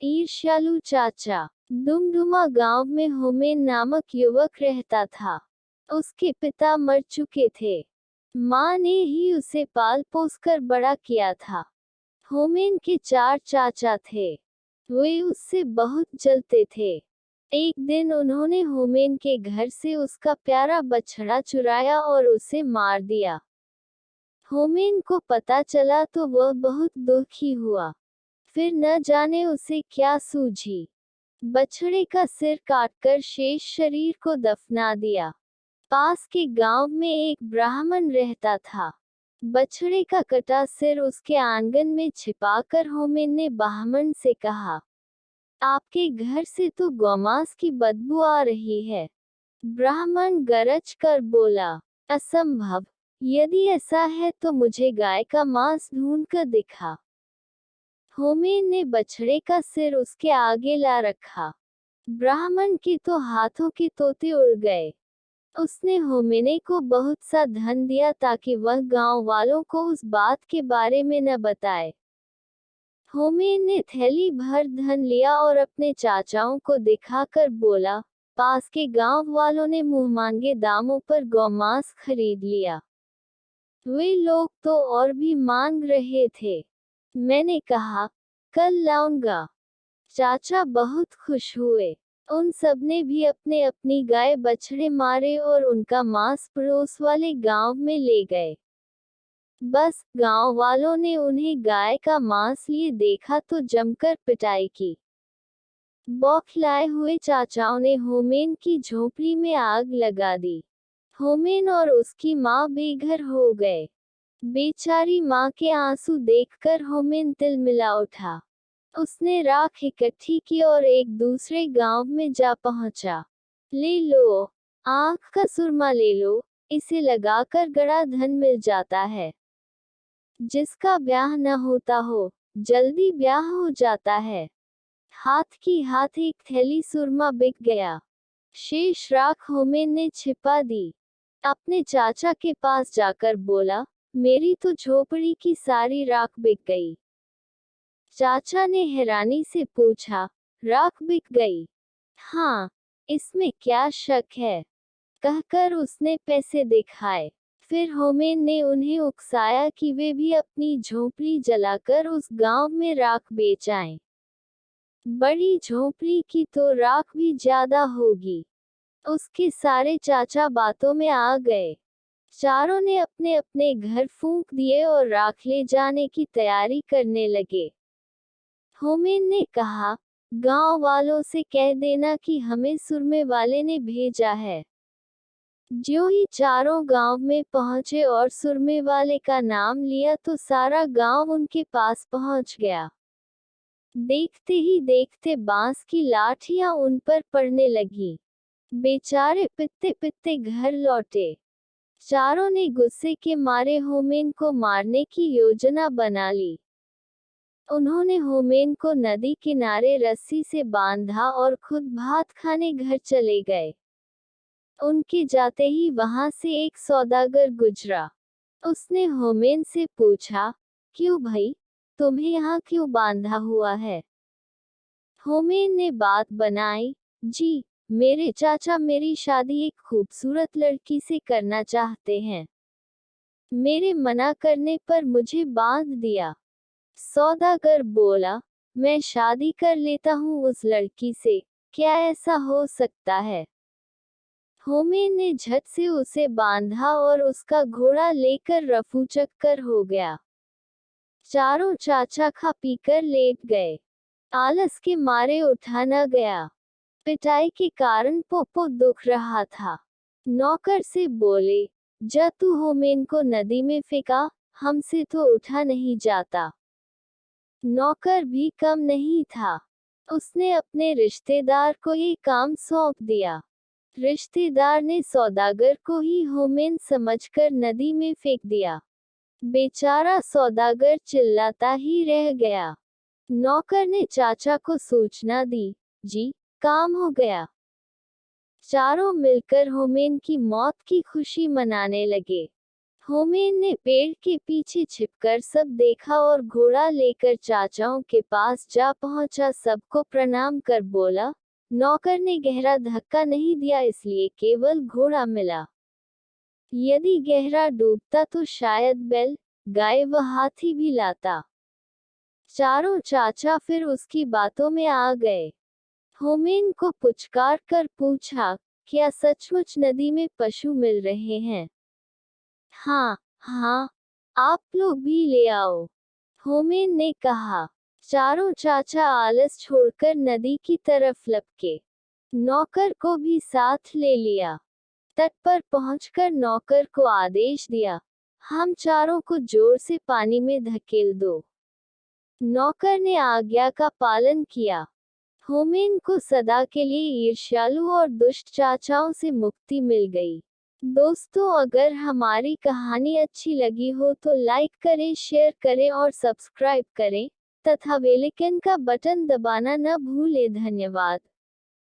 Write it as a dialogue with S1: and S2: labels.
S1: ईर्ष्यालु चाचा। दुमदुमा गांव में होमेन नामक युवक रहता था। उसके पिता मर चुके थे। माँ ने ही उसे पाल पोस कर बड़ा किया था। होमेन के 4 चाचा थे। वे उससे बहुत जलते थे। एक दिन उन्होंने होमेन के घर से उसका प्यारा बछड़ा चुराया और उसे मार दिया। होमेन को पता चला तो वह बहुत दुखी हुआ। फिर न जाने उसे क्या सूझी। बछड़े का सिर काटकर शेष शरीर को दफना दिया। पास के गांव में एक ब्राह्मण रहता था। बछड़े का कटा सिर उसके आंगन में छिपाकर होमेन ने ब्राह्मण से कहा, आपके घर से तो गौमांस की बदबू आ रही है। ब्राह्मण गरज कर बोला, असंभव। यदि ऐसा है तो मुझे गाय का मांस ढूंढ कर दिखा। होमेन ने बछड़े का सिर उसके आगे ला रखा। ब्राह्मण के तो हाथों के तोते उड़ गए। उसने होमेने को बहुत सा धन दिया ताकि वह गांव वालों को उस बात के बारे में न बताए। होमेन ने थैली भर धन लिया और अपने चाचाओं को दिखाकर बोला, पास के गांव वालों ने मुंहमांगे दामों पर गौमांस खरीद लिया। वे लोग तो और भी मांग रहे थे। मैंने कहा, कल लाऊंगा। चाचा बहुत खुश हुए। उन सबने भी अपने अपनी गाय बछड़े मारे और उनका मांस पड़ोस वाले गांव में ले गए। बस गांव वालों ने उन्हें गाय का मांस लिए देखा तो जमकर पिटाई की। बौखलाए हुए चाचाओं ने होमेन की झोपड़ी में आग लगा दी। होमेन और उसकी माँ बेघर हो गए। बेचारी माँ के आंसू देखकर होमेन तिलमिला उठा। उसने राख इकट्ठी की और एक दूसरे गांव में जा पहुंचा। ले लो, आंख का सुरमा ले लो, इसे लगाकर गड़ा धन मिल जाता है। जिसका ब्याह न होता हो, जल्दी ब्याह हो जाता है। हाथ की हाथ एक थैली सुरमा बिक गया। शेष राख होमेन ने छिपा दी। अपने चाचा के पास जाकर बोला, मेरी तो झोपड़ी की सारी राख बिक गई। चाचा ने हैरानी से पूछा, राख बिक गई? हाँ, इसमें क्या शक है? कहकर उसने पैसे दिखाए। फिर होमेन ने उन्हें उकसाया कि वे भी अपनी झोपड़ी जलाकर उस गांव में राख बेच आएं। बड़ी झोपड़ी की तो राख भी ज्यादा होगी। उसके सारे चाचा बातों में आ गए। चारों ने अपने अपने घर फूंक दिए और राख ले जाने की तैयारी करने लगे। होमेन ने कहा, गांव वालों से कह देना कि हमें सुरमे वाले ने भेजा है। ज्यों ही चारों गांव में पहुंचे और सुरमे वाले का नाम लिया तो सारा गांव उनके पास पहुंच गया। देखते ही देखते बांस की लाठियां उन पर पड़ने लगी। बेचारे पित्ते पित्ते घर लौटे। चारों ने गुस्से के मारे होमेन को मारने की योजना बना ली। उन्होंने होमेन को नदी किनारे रस्सी से बांधा और खुद भात खाने घर चले गए। उनके जाते ही वहां से एक सौदागर गुजरा। उसने होमेन से पूछा, क्यों भाई, तुम्हें यहाँ क्यों बांधा हुआ है? होमेन ने बात बनाई, जी, मेरे चाचा मेरी शादी एक खूबसूरत लड़की से करना चाहते हैं। मेरे मना करने पर मुझे बांध दिया। सौदागर बोला, मैं शादी कर लेता हूँ उस लड़की से, क्या ऐसा हो सकता है? होमेन ने झट से उसे बांधा और उसका घोड़ा लेकर रफू चक्कर हो गया। चारों चाचा खा पीकर लेट गए। आलस के मारे उठा न गया। पिटाई के कारण पोपो दुख रहा था। नौकर से बोले, जा तू होमेन को नदी में फेंका, हमसे तो उठा नहीं जाता। नौकर भी कम नहीं था। उसने अपने रिश्तेदार को ये काम सौंप दिया। रिश्तेदार ने सौदागर को ही होमेन समझकर नदी में फेंक दिया। बेचारा सौदागर चिल्लाता ही रह गया। नौकर ने चाचा को सूचना दी, जी, काम हो गया। चारों मिलकर होमेन की मौत की खुशी मनाने लगे। होमेन ने पेड़ के पीछे छिपकर सब देखा और घोड़ा लेकर चाचाओं के पास जा पहुंचा। सबको प्रणाम कर बोला। नौकर ने गहरा धक्का नहीं दिया, इसलिए केवल घोड़ा मिला। यदि गहरा डूबता तो शायद बैल, गाय व हाथी भी लाता। चारों चाचा फिर उसकी बातों में आ गए। होमेन को पुचकार कर पूछा, क्या सचमुच नदी में पशु मिल रहे हैं? हाँ, हाँ, आप लोग भी ले आओ, होमेन ने कहा। चारों चाचा आलस छोड़कर नदी की तरफ लपके। नौकर को भी साथ ले लिया। तट पर पहुंचकर नौकर को आदेश दिया, हम चारों को जोर से पानी में धकेल दो। नौकर ने आज्ञा का पालन किया। होमेन को सदा के लिए ईर्ष्यालु और दुष्ट चाचाओं से मुक्ति मिल गई। दोस्तों, अगर हमारी कहानी अच्छी लगी हो तो लाइक करें, शेयर करें और सब्सक्राइब करें तथा बेल आइकन का बटन दबाना न भूलें। धन्यवाद।